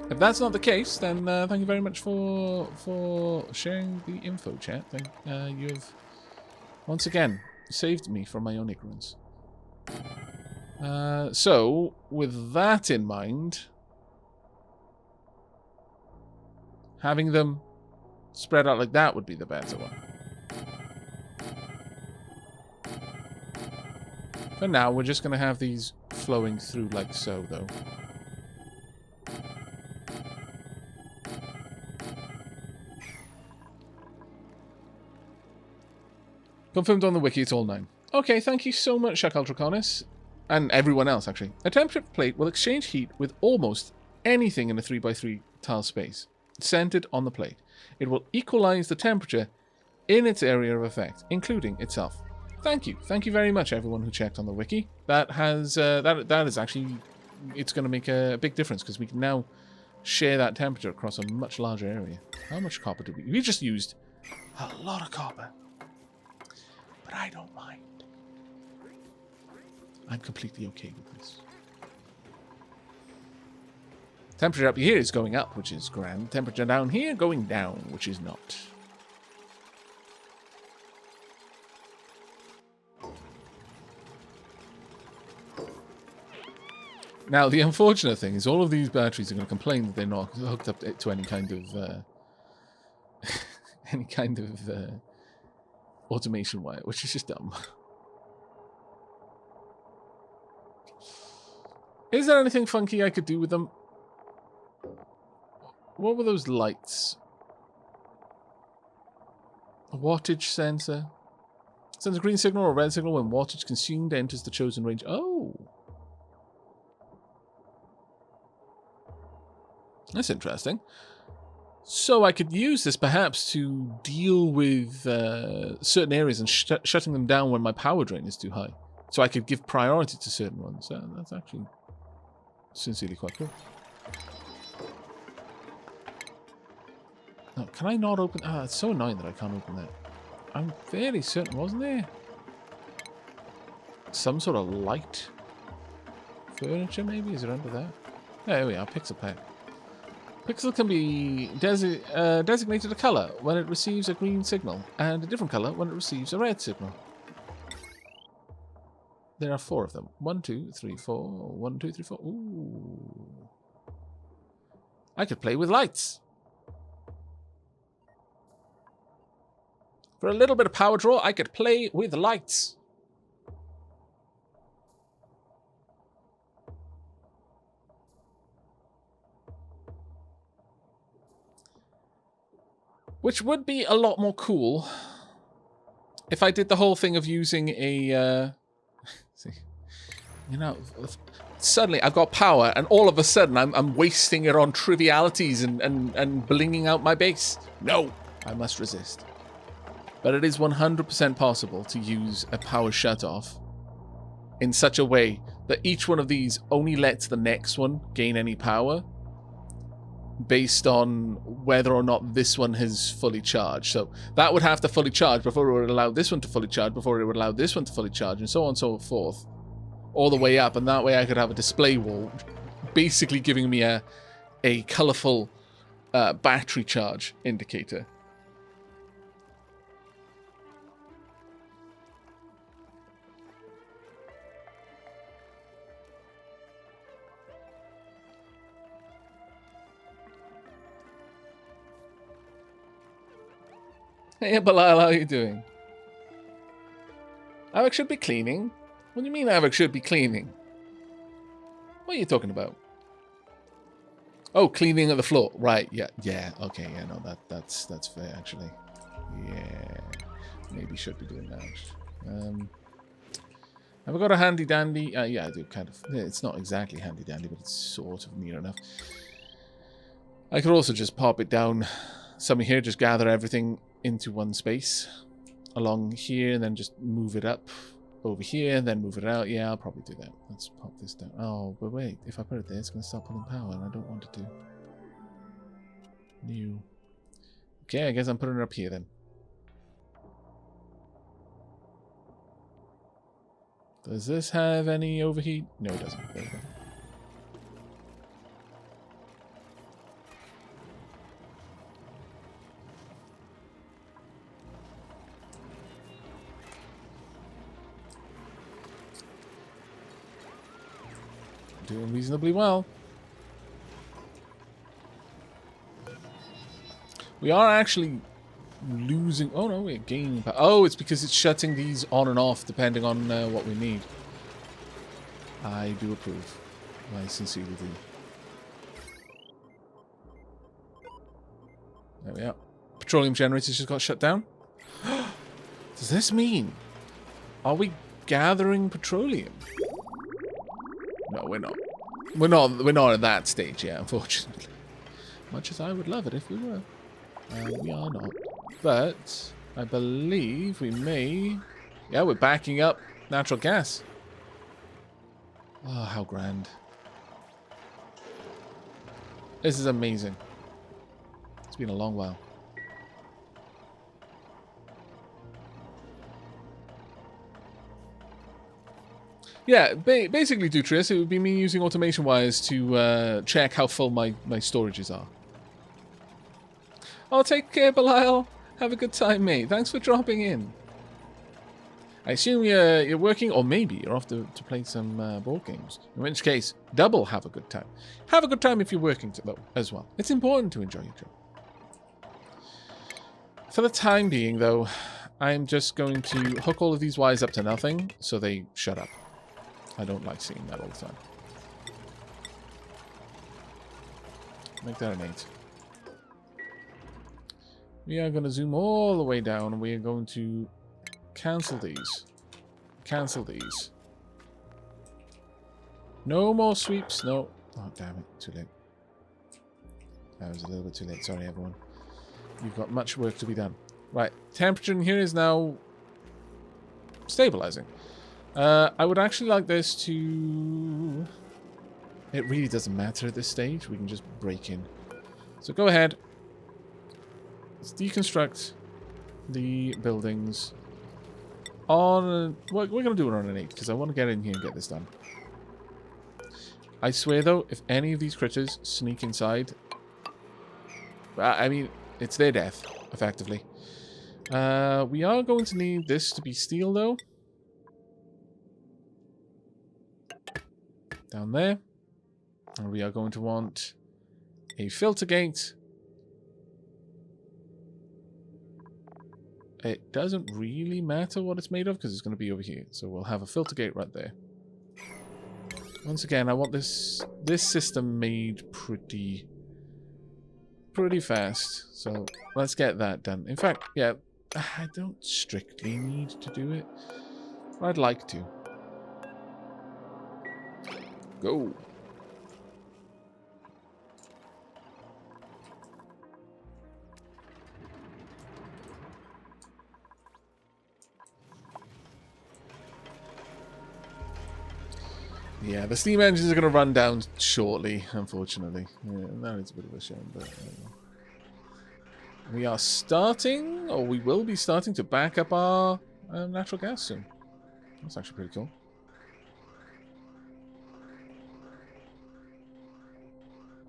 If that's not the case, then thank you very much for sharing the info, chat. You've once again saved me from my own ignorance. So, with that in mind, having them spread out like that would be the better one. For now, we're just going to have these flowing through like so, though. Confirmed on the wiki, it's all 9. Okay, thank you so much, Shakaltraconis. And everyone else, actually. A temperature plate will exchange heat with almost anything in a 3x3 tile space, centered on the plate. It will equalize the temperature in its area of effect, including itself. Thank you. Thank you very much, everyone who checked on the wiki. That has, that is actually, it's going to make a big difference, because we can now share that temperature across a much larger area. How much copper did we just used a lot of copper. But I don't mind. I'm completely okay with this. Temperature up here is going up, which is grand. Temperature down here going down, which is not. Now, the unfortunate thing is all of these batteries are going to complain that they're not hooked up to any kind of automation wire, which is just dumb. Is there anything funky I could do with them? What were those lights? A wattage sensor. Sends a green signal or a red signal when wattage consumed enters the chosen range. Oh. That's interesting. So I could use this perhaps to deal with certain areas and shutting them down when my power drain is too high. So I could give priority to certain ones. That's actually sincerely quite cool. Oh, can I not open... Ah, it's so annoying that I can't open that. I'm fairly certain, wasn't there some sort of light furniture, maybe? Is it under that? There we are, pixel pack. Pixel can be designated a color when it receives a green signal, and a different color when it receives a red signal. There are 4 of them. 1, 2, 3, 4. 1, 2, 3, 4. Ooh. I could play with lights. For a little bit of power draw, I could play with lights. Which would be a lot more cool if I did the whole thing of using a... see, you know, suddenly I've got power, and all of a sudden I'm wasting it on trivialities and blinging out my base. No, I must resist. But it is 100% possible to use a power shutoff in such a way that each one of these only lets the next one gain any power based on whether or not this one has fully charged. So that would have to fully charge before it would allow this one to fully charge, before it would allow this one to fully charge, and so on and so forth. All the way up, and that way I could have a display wall basically giving me a colourful battery charge indicator. Hey, Belial, how are you doing? Aavak should be cleaning. What do you mean Aavak should be cleaning? What are you talking about? Oh, cleaning of the floor. Right, yeah, okay, yeah, no, that's fair, actually. Yeah, maybe should be doing that. Have I got a handy-dandy? Yeah, I do, kind of. It's not exactly handy-dandy, but it's sort of near enough. I could also just pop it down somewhere here, just gather everything into one space along here, and then just move it up over here, and then move it out. Yeah, I'll probably do that. Let's pop this down. Oh, but wait, if I put it there, it's going to start pulling power, and I don't want it to. New. Okay, I guess I'm putting it up here then. Does this have any overheat? No, it doesn't. There we go. Doing reasonably well. We are actually losing... Oh, no, we're gaining power. Oh, it's because it's shutting these on and off depending on what we need. I do approve. I sincerely do. There we are. Petroleum generators just got shut down. Does this mean... Are we gathering petroleum? No, we're not. We're not at that stage yet, unfortunately. Much as I would love it if we were. We are not. But I believe we may... Yeah, we're backing up natural gas. Oh, how grand. This is amazing. It's been a long while. Yeah, basically, Dutrius, it would be me using automation wires to check how full my storages are. Oh, take care, Belial. Have a good time, mate. Thanks for dropping in. I assume you're working, or maybe you're off to play some board games. In which case, double have a good time. Have a good time if you're working, though, as well. It's important to enjoy your job. For the time being, though, I'm just going to hook all of these wires up to nothing, so they shut up. I don't like seeing that all the time. Make that an 8. We are going to zoom all the way down, and we are going to cancel these. Cancel these. No more sweeps. No. Oh, damn it. Too late. That was a little bit too late. Sorry, everyone. You've got much work to be done. Right. Temperature in here is now stabilizing. I would actually like this to... It really doesn't matter at this stage. We can just break in. So go ahead. Let's deconstruct the buildings on... We're going to do it on an 8 because I want to get in here and get this done. I swear, though, if any of these critters sneak inside... I mean, it's their death, effectively. We are going to need this to be steel, though. Down there. And we are going to want a filter gate. It doesn't really matter what it's made of because it's going to be over here. So we'll have a filter gate right there. Once again, I want this system made pretty fast. So let's get that done. In fact, yeah, I don't strictly need to do it. But I'd like to. Go. Yeah, the steam engines are going to run down shortly, unfortunately. Yeah, that is a bit of a shame, but we are starting, or we will be starting to back up our natural gas soon. That's actually pretty cool.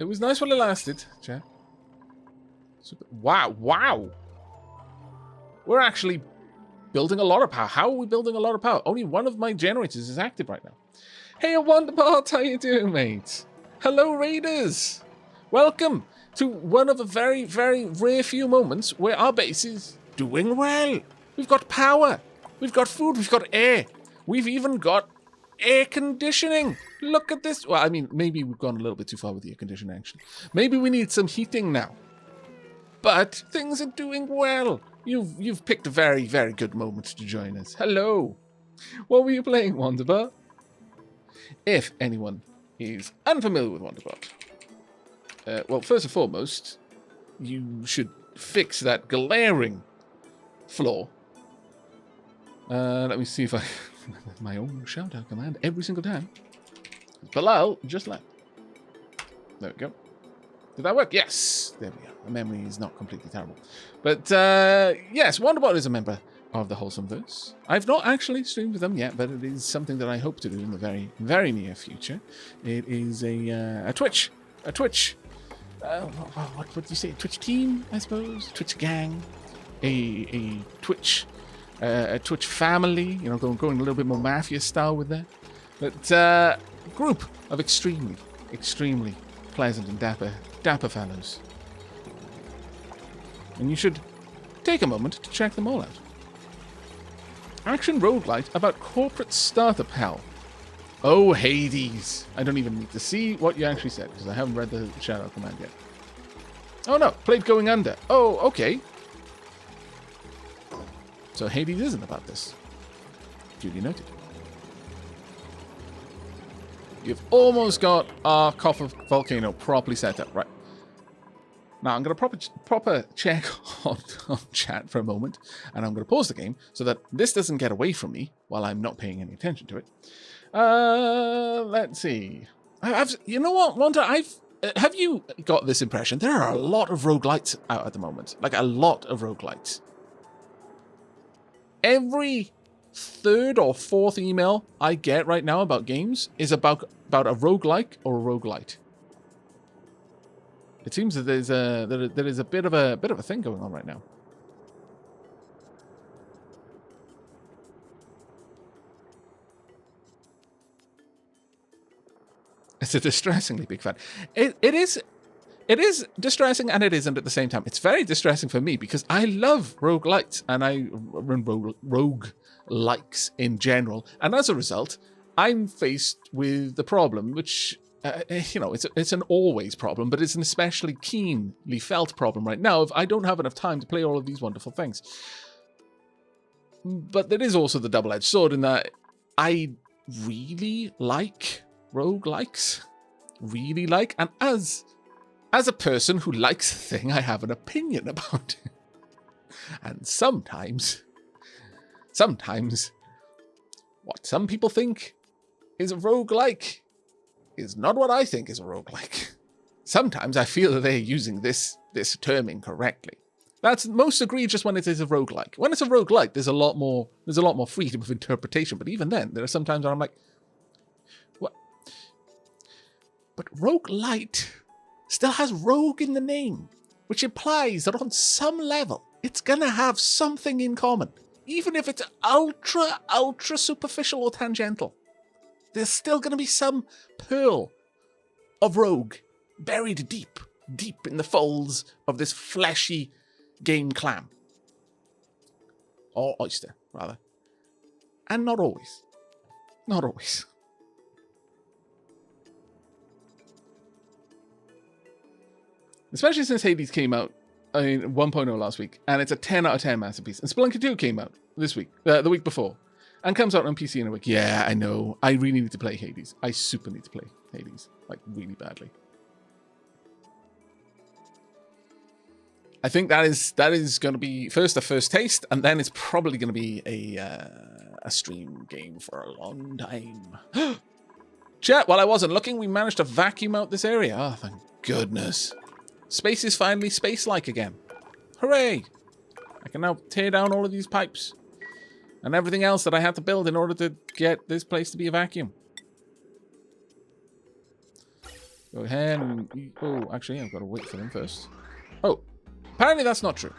It was nice while it lasted, chat. Wow, wow! We're actually building a lot of power. How are we building a lot of power? Only one of my generators is active right now. Hey, Wonderbot, how you doing, mate? Hello, Raiders! Welcome to one of the very, very rare few moments where our base is doing well. We've got power, we've got food, we've got air. We've even got air conditioning. Look at this. Well, I mean, maybe we've gone a little bit too far with the air conditioning, actually. Maybe we need some heating now. But things are doing well. You've picked a very, very good moment to join us. Hello. What were you playing, Wonderbot? If anyone is unfamiliar with Wonderbot, well, first and foremost, you should fix that glaring flaw. Let me see if I... my own shout-out command every single time. Belial just left. There we go. Did that work? Yes! There we go. My memory is not completely terrible. But, yes, Wonderbot is a member of the Wholesomeverse. I've not actually streamed with them yet, but it is something that I hope to do in the very, very near future. It is a Twitch. A Twitch. What do you say? A Twitch team, I suppose? Twitch gang. A Twitch... a Twitch family, you know, going a little bit more mafia style with that. But group of extremely, extremely pleasant and dapper fellows. And you should take a moment to check them all out. Action roguelite about corporate startup hell. Oh, Hades. I don't even need to see what you actually said, because I haven't read the shout-out command yet. Oh no, played Going Under. Oh, okay. So Hades isn't about this. Duly noted. You've almost got our copper volcano properly set up, right? Now I'm going to proper check on chat for a moment, and I'm going to pause the game so that this doesn't get away from me while I'm not paying any attention to it. Let's see. You know what, Wanda? Have you got this impression? There are a lot of roguelites out at the moment. Like, a lot of roguelites. Every third or fourth email I get right now about games is about a roguelike or a roguelite. It seems that there is a bit of a thing going on right now. It's a distressingly big fan. It is distressing and it isn't at the same time. It's very distressing for me because I love roguelites and I run roguelikes in general. And as a result, I'm faced with the problem, which, you know, it's an always problem, but it's an especially keenly felt problem right now if I don't have enough time to play all of these wonderful things. But there is also the double-edged sword in that I really like roguelikes. Really like. And as a person who likes a thing, I have an opinion about it. And sometimes, what some people think is a roguelike is not what I think is a roguelike. Sometimes I feel that they're using this term incorrectly. That's most egregious when it is a roguelike. When it's a roguelike, there's a lot more freedom of interpretation. But even then, there are some times where I'm like, what? But roguelite still has rogue in the name, which implies that on some level, it's gonna have something in common. Even if it's ultra superficial or tangential. There's still gonna be some pearl of rogue buried deep in the folds of this fleshy game clam. Or oyster, rather. And not always. Not always. Especially since Hades came out in 1.0 last week, and it's a 10 out of 10 masterpiece. And Spelunky 2 came out this week, the week before, and comes out on PC in a week. Yeah, I know. I really need to play Hades. I super need to play Hades, like really badly. I think that is going to be first a first taste, and then it's probably going to be a stream game for a long time. Chat, while I wasn't looking, we managed to vacuum out this area. Oh, thank goodness. Space is finally space-like again. Hooray! I can now tear down all of these pipes and everything else that I had to build in order to get this place to be a vacuum. Go ahead and... Oh, actually, I've got to wait for them first. Oh, apparently that's not true.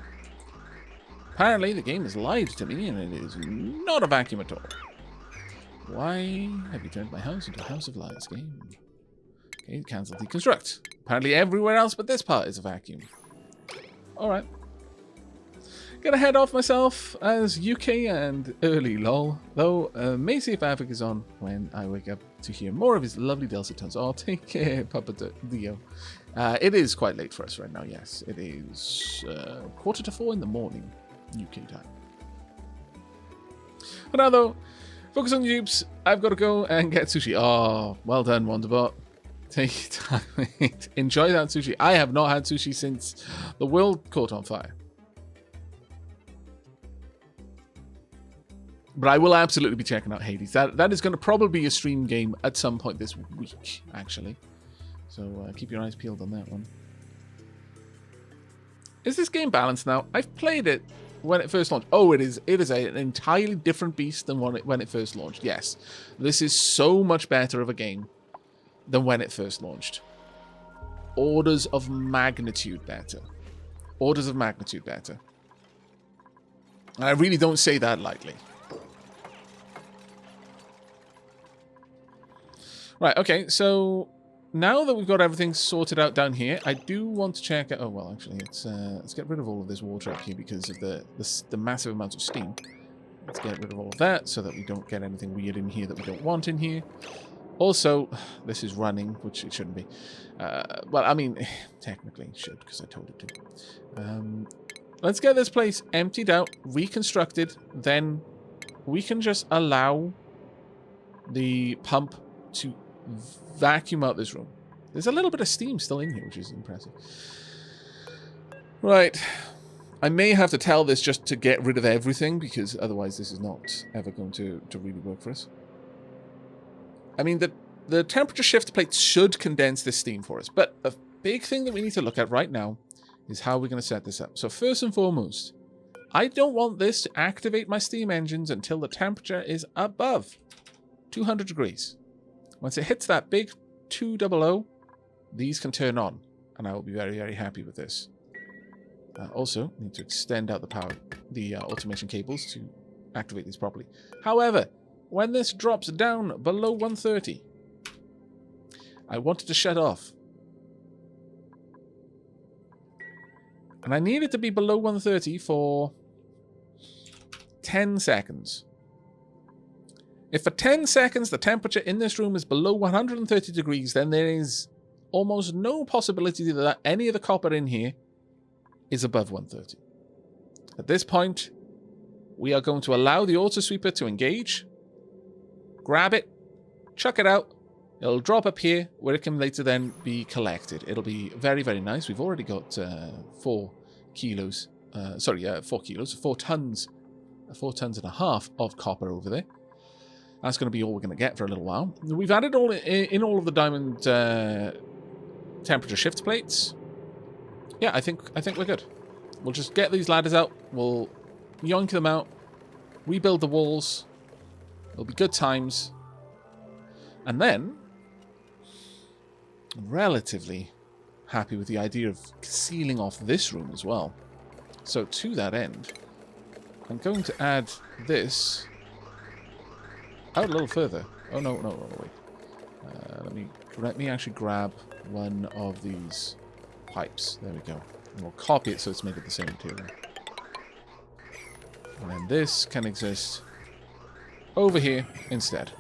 Apparently the game has lied to me and it is not a vacuum at all. Why have you turned my house into a house of lies game? Okay, cancel deconstruct. Apparently everywhere else but this part is a vacuum. Alright. Gonna head off myself as UK and early lol. Though, may see if Aavak is on when I wake up to hear more of his lovely dulcet tones. Oh, take care, Papa Dio. It is quite late for us right now, yes. It is 3:45 in the morning, UK time. For now though, focus on the dupes. I've got to go and get sushi. Oh, well done, Wonderbot. Take your time. Enjoy that sushi. I have not had sushi since the world caught on fire. But I will absolutely be checking out Hades. That is going to probably be a stream game at some point this week, actually. So keep your eyes peeled on that one. Is this game balanced now? I've played it when it first launched. Oh, it is an entirely different beast than when it first launched. Yes, this is so much better of a game than when it first launched. Orders of magnitude better. Orders of magnitude better. And I really don't say that lightly. Right, okay, so now that we've got everything sorted out down here, I do want to check... Oh, well, actually, let's get rid of all of this water up here because of the massive amounts of steam. Let's get rid of all of that so that we don't get anything weird in here that we don't want in here. Also, this is running, which it shouldn't be. Well, I mean, technically it should because I told it to. Let's get this place emptied out, reconstructed, then we can just allow the pump to vacuum out this room. There's a little bit of steam still in here, which is impressive. Right. I may have to tell this just to get rid of everything, because otherwise this is not ever going to really work for us. I mean, the temperature shift plate should condense this steam for us, but a big thing that we need to look at right now is how we're going to set this up. So first and foremost, I don't want this to activate my steam engines until the temperature is above 200 degrees. Once it hits that big 200, these can turn on, and I will be very, very happy with this. Also, need to extend out the automation cables to activate these properly. However, when this drops down below 130, I want it to shut off. And I need it to be below 130 for 10 seconds. If for 10 seconds the temperature in this room is below 130 degrees, then there is almost no possibility that any of the copper in here is above 130. At this point, we are going to allow the auto sweeper to engage, grab it, chuck it out. It'll drop up here where it can later then be collected. It'll be very, very nice. We've already got 4 kilos, 4 tons, 4 tons and a half of copper over there. That's going to be all we're going to get for a little while. We've added all in all of the diamond temperature shift plates. Yeah, I think we're good. We'll just get these ladders out. We'll yoink them out, rebuild the walls. It'll be good times. And then, I'm relatively happy with the idea of sealing off this room as well. So to that end, I'm going to add this out a little further. Oh no, wait. Let me actually grab one of these pipes. There we go. And we'll copy it so it's made of the same material. And then this can exist over here instead.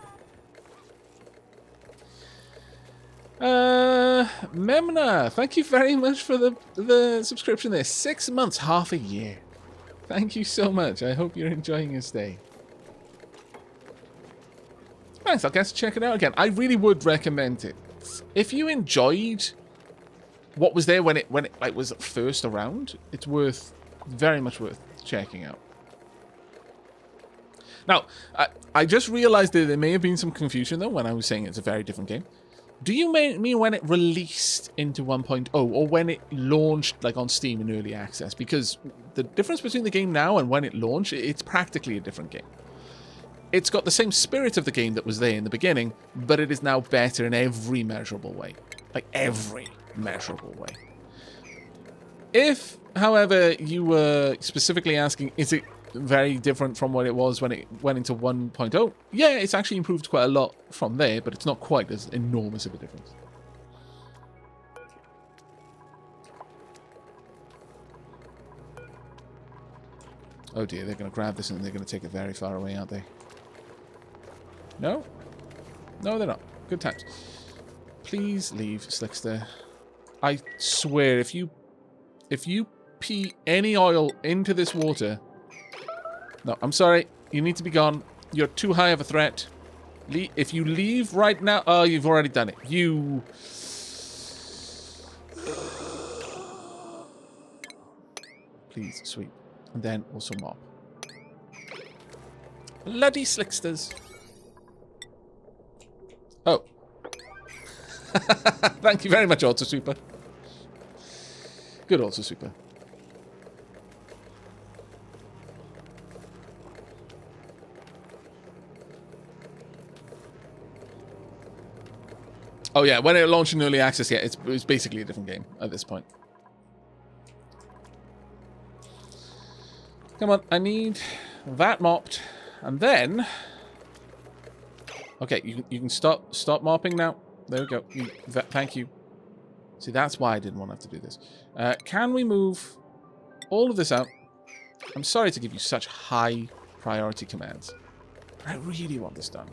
Memna, thank you very much for the subscription there. 6 months, half a year. Thank you so much. I hope you're enjoying your stay. Thanks, I'll guess check it out again. I really would recommend it. If you enjoyed what was there when it like was first around, it's very much worth checking out. Now, I just realized that there may have been some confusion though when I was saying it's a very different game. Do you mean when it released into 1.0 or when it launched like on Steam in early access? Because the difference between the game now and when it launched, it's practically a different game. It's got the same spirit of the game that was there in the beginning, but it is now better in every measurable way. Like every measurable way. If, however, you were specifically asking, is it very different from what it was when it went into 1.0? Yeah, it's actually improved quite a lot from there, but it's not quite as enormous of a difference. Oh dear, they're going to grab this and they're going to take it very far away, aren't they? No? No, they're not. Good times. Please leave, Slickster. I swear, if you pee any oil into this water... No, I'm sorry. You need to be gone. You're too high of a threat. If you leave right now... Oh, you've already done it. You... Please, sweep. And then also mop. Bloody Slicksters. Oh. Thank you very much, Auto Sweeper. Good Auto Sweeper. Oh yeah, when it launched in early access, yeah, it was basically a different game at this point. Come on, I need that mopped. And then... Okay, you can stop mopping now. There we go. Thank you. See, that's why I didn't want to have to do this. Can we move all of this out? I'm sorry to give you such high priority commands. I really want this done.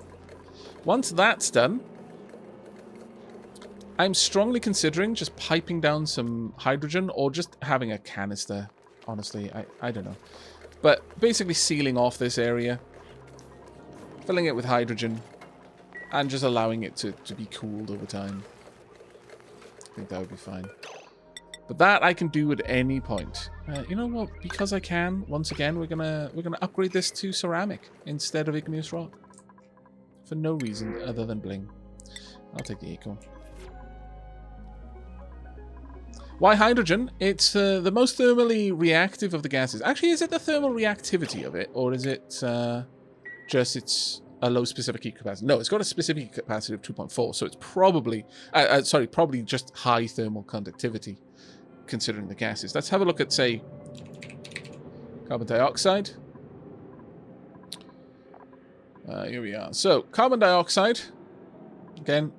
Once that's done, I'm strongly considering just piping down some hydrogen or just having a canister. Honestly, I don't know. But basically sealing off this area, filling it with hydrogen, and just allowing it to be cooled over time. I think that would be fine. But that I can do at any point. You know what? Because I can, once again, we're gonna upgrade this to ceramic instead of igneous rock. For no reason other than bling. I'll take the acorn. Why hydrogen? It's the most thermally reactive of the gases. Actually, is it the thermal reactivity of it, or is it just it's a low specific heat capacity? No, it's got a specific heat capacity of 2.4, so it's probably probably just high thermal conductivity, considering the gases. Let's have a look at, say, carbon dioxide. Here we are. So, carbon dioxide, again,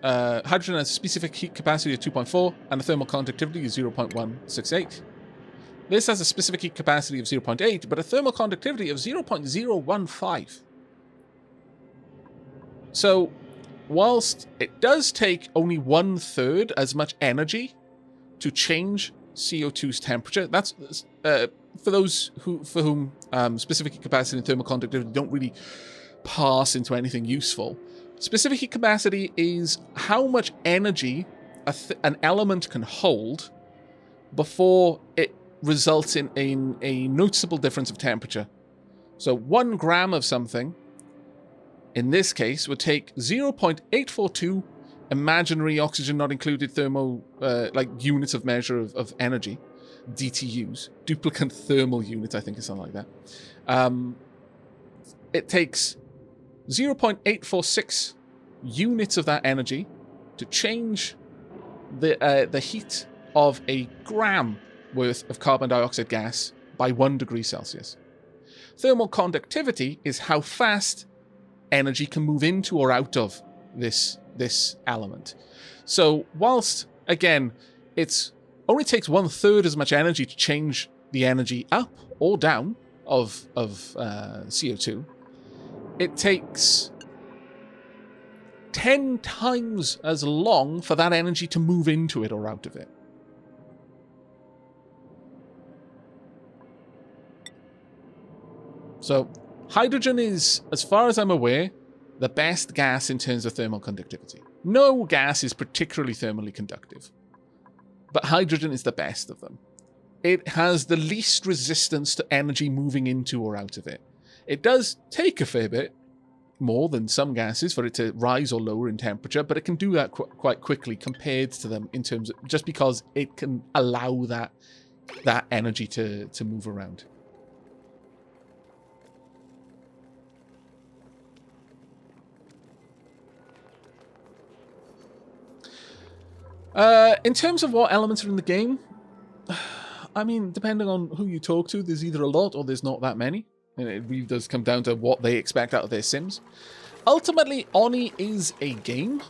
hydrogen has a specific heat capacity of 2.4 and a thermal conductivity of 0.168. This has a specific heat capacity of 0.8, but a thermal conductivity of 0.015. So, whilst it does take only 1/3 as much energy to change CO2's temperature, that's for those for whom specific heat capacity and thermal conductivity don't really pass into anything useful. Specific heat capacity is how much energy an element can hold before it results in a noticeable difference of temperature. So 1 gram of something, in this case, would take 0.842 imaginary oxygen not included thermo, like units of measure of energy, DTUs, duplicant thermal units, I think is something like that. It takes 0.846 units of that energy to change the heat of a gram worth of carbon dioxide gas by 1 degree Celsius. Thermal conductivity is how fast energy can move into or out of this element. So whilst, again, it only takes 1/3 as much energy to change the energy up or down of CO2, it takes 10 times as long for that energy to move into it or out of it. So hydrogen is, as far as I'm aware, the best gas in terms of thermal conductivity. No gas is particularly thermally conductive, but hydrogen is the best of them. It has the least resistance to energy moving into or out of it. It does take a fair bit more than some gases for it to rise or lower in temperature, but it can do that quite quickly compared to them in terms of just because it can allow that energy to move around. In terms of what elements are in the game, I mean, depending on who you talk to, there's either a lot or there's not that many. And it really does come down to what they expect out of their sims. Ultimately, Oni is a game,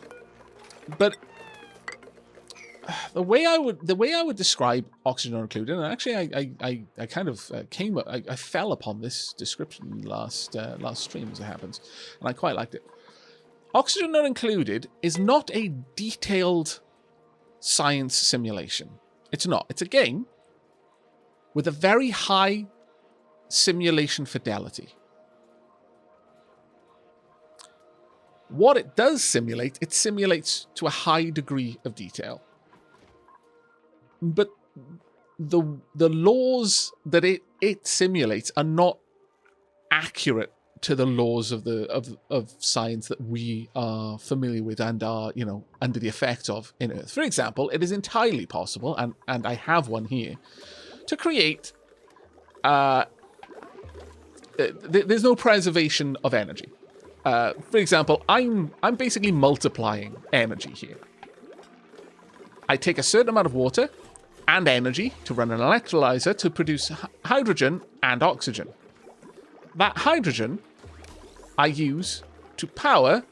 but the way I would describe Oxygen Not Included, and actually I kind of I fell upon this description last stream as it happens, and I quite liked it. Oxygen Not Included is not a detailed science simulation. It's not. It's a game with a very high simulation fidelity. What it does simulate, it simulates to a high degree of detail. But the laws that it simulates are not accurate to the laws of science that we are familiar with and are, under the effect of in Earth. For example, it is entirely possible, and I have one here, to create there's no preservation of energy. For example, I'm basically multiplying energy here. I take a certain amount of water and energy to run an electrolyzer to produce hydrogen and oxygen. That hydrogen I use to power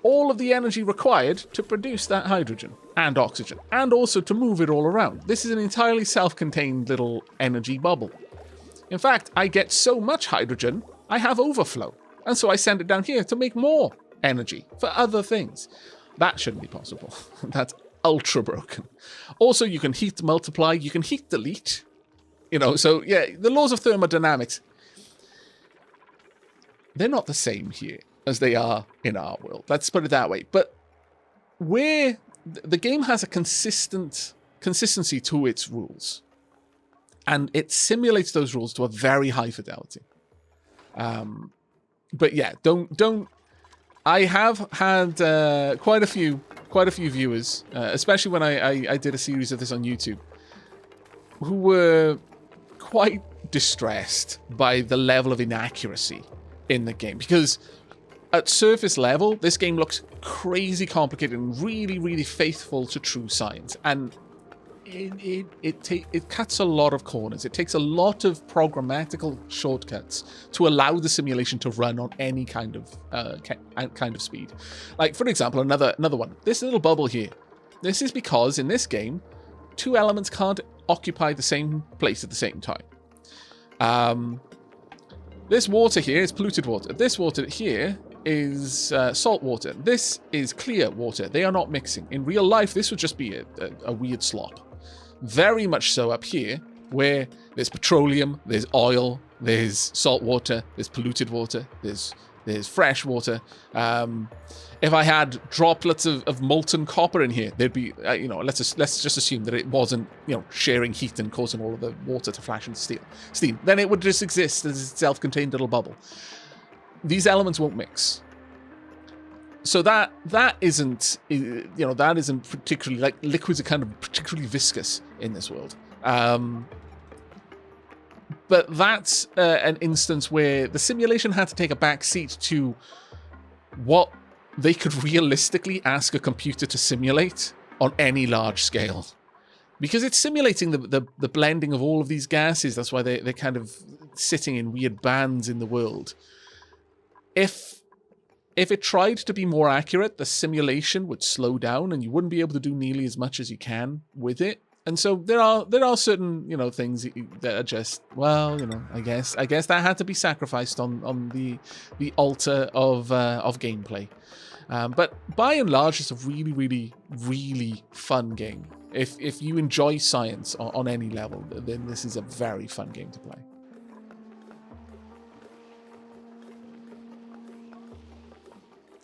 all of the energy required to produce that hydrogen and oxygen, and also to move it all around. This is an entirely self-contained little energy bubble. In fact, I get so much hydrogen, I have overflow, and so I send it down here to make more energy for other things. That shouldn't be possible. That's ultra broken. Also, you can heat multiply, you can heat delete. You know, so yeah, the laws of thermodynamics, they're not the same here as they are in our world. Let's put it that way. But where the game has a consistency to its rules, and it simulates those rules to a very high fidelity. But yeah, don't. I have had quite a few viewers, especially when I did a series of this on YouTube, who were quite distressed by the level of inaccuracy in the game, because at surface level, this game looks crazy complicated and really, really faithful to true science. And it cuts a lot of corners. It takes a lot of programmatical shortcuts to allow the simulation to run on any kind of speed. Like, for example, another one. This little bubble here. This is because in this game, two elements can't occupy the same place at the same time. This water here is polluted water. This water here is salt water. This is clear water. They are not mixing. In real life, this would just be a weird slop. Very much so up here, where there's petroleum, there's oil, there's salt water, there's polluted water, there's fresh water. If I had droplets of molten copper in here, there'd be, let's just assume that it wasn't, sharing heat and causing all of the water to flash into steam. Then it would just exist as a self-contained little bubble. These elements won't mix. So that isn't particularly, like, liquids are kind of particularly viscous in this world. But that's an instance where the simulation had to take a back seat to what they could realistically ask a computer to simulate on any large scale. Because it's simulating the blending of all of these gases. That's why they're kind of sitting in weird bands in the world. If it tried to be more accurate, the simulation would slow down and you wouldn't be able to do nearly as much as you can with it. And so there are certain, things that are just, I guess that had to be sacrificed on the altar of gameplay. But by and large, it's a really, really, really fun game. If you enjoy science on any level, then this is a very fun game to play.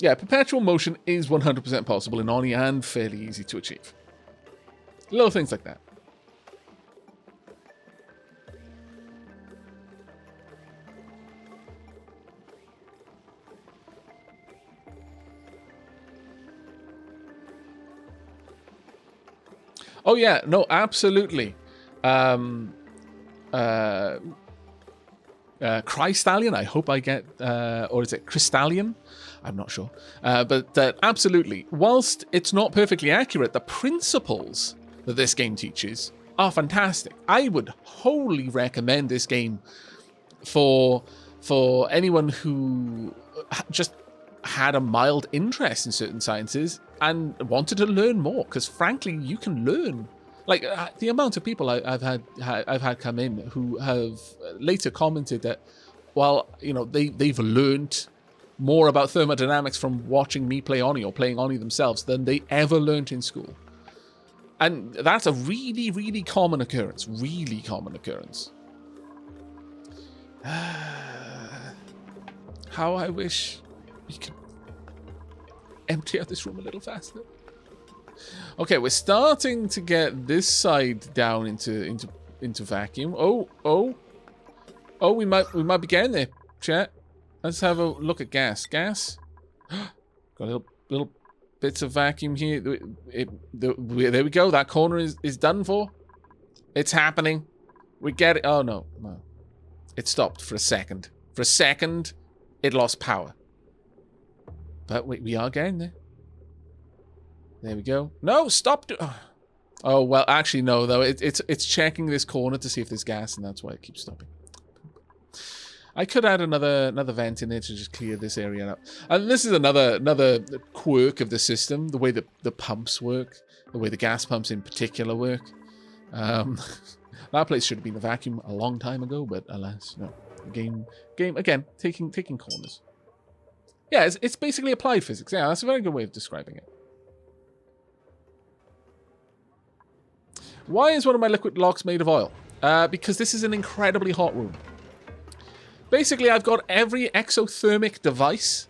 Yeah, perpetual motion is 100% possible in Oni and fairly easy to achieve. Little things like that. Oh yeah, no, absolutely. Crystallion, I hope I get, or is it Crystallion? I'm not sure. But absolutely, whilst it's not perfectly accurate, the principles that this game teaches are fantastic. I would wholly recommend this game for anyone who just had a mild interest in certain sciences and wanted to learn more, because frankly, you can learn. Like, the amount of people I've had come in who have later commented that, they've learned more about thermodynamics from watching me play Oni or playing Oni themselves than they ever learned in school. And that's a really, really common occurrence. Really common occurrence. How I wish we could empty out this room a little faster. Okay, we're starting to get this side down into vacuum. Oh, we might be getting there, chat. Let's have a look at gas. Gas? Got little bits of vacuum here. There we go. That corner is done for. It's happening. We get it. Oh, no. It stopped for a second. For a second, it lost power. But we are getting there. There we go. No, stop. Oh, well, actually, no, though. It's checking this corner to see if there's gas, and that's why it keeps stopping. I could add another vent in there to just clear this area up. And this is another quirk of the system, the way that the pumps work, the way the gas pumps in particular work. That place should have been a vacuum a long time ago, but alas, no. Game again, taking corners. Yeah, it's basically applied physics. Yeah, that's a very good way of describing it. Why is one of my liquid locks made of oil? Because this is an incredibly hot room. Basically, I've got every exothermic device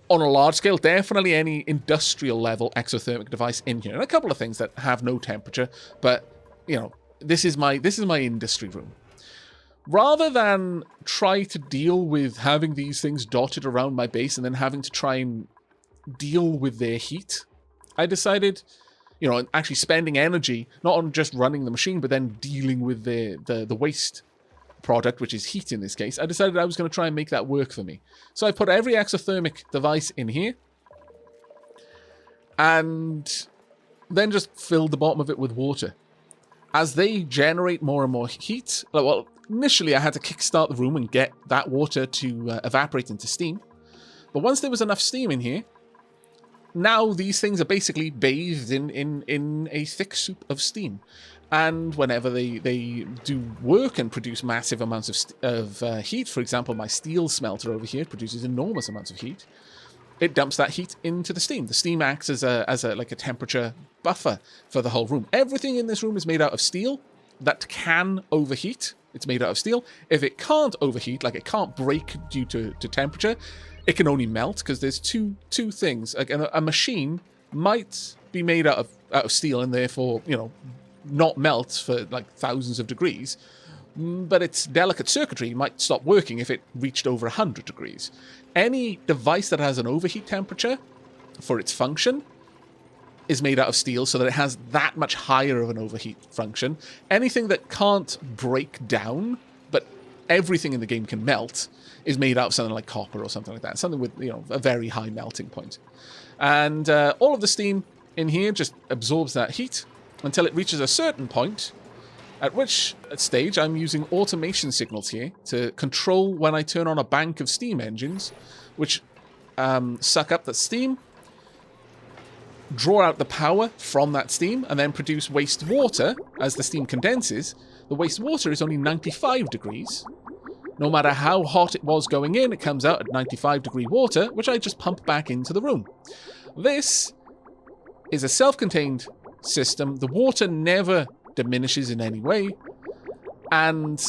on a large scale, definitely any industrial level exothermic device in here. And a couple of things that have no temperature, but, you know, this is my industry room. Rather than try to deal with having these things dotted around my base and then having to try and deal with their heat, I decided, you know, actually spending energy, not on just running the machine, but then dealing with the waste product, which is heat in this case. I decided I was going to try and make that work for me. So I put every exothermic device in here and then just filled the bottom of it with water. As they generate more and more heat, well, initially I had to kickstart the room and get that water to evaporate into steam. But once there was enough steam in here, now these things are basically bathed in a thick soup of steam. And whenever they do work and produce massive amounts of heat, for example, my steel smelter over here produces enormous amounts of heat, it dumps that heat into the steam. The steam acts as a temperature buffer for the whole room. Everything in this room is made out of steel that can overheat. It's made out of steel. If it can't overheat, like it can't break due to temperature, it can only melt, because there's two things. Like a machine might be made out of steel and therefore, you know, not melt for like thousands of degrees, but its delicate circuitry might stop working if it reached over 100 degrees. Any device that has an overheat temperature for its function is made out of steel, so that it has that much higher of an overheat function. Anything that can't break down, but everything in the game can melt, is made out of something like copper or something like that. Something with, you know, a very high melting point. And all of the steam in here just absorbs that heat until it reaches a certain point, at which stage I'm using automation signals here to control when I turn on a bank of steam engines, which suck up the steam, draw out the power from that steam, and then produce waste water as the steam condenses. The waste water is only 95 degrees. No matter how hot it was going in, it comes out at 95-degree water, which I just pump back into the room. This is a self-contained system. The water never diminishes in any way. And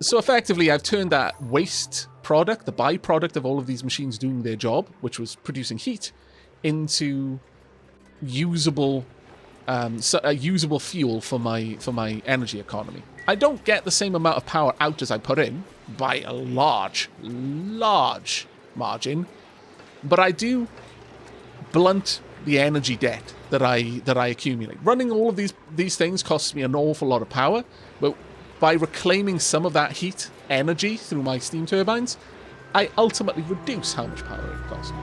so effectively, I've turned that waste product, the byproduct of all of these machines doing their job, which was producing heat, into usable usable fuel for my energy economy. I don't get the same amount of power out as I put in by a large margin, but I do blunt the energy debt that I accumulate. Running all of these things costs me an awful lot of power, but by reclaiming some of that heat energy through my steam turbines, I ultimately reduce how much power it costs me.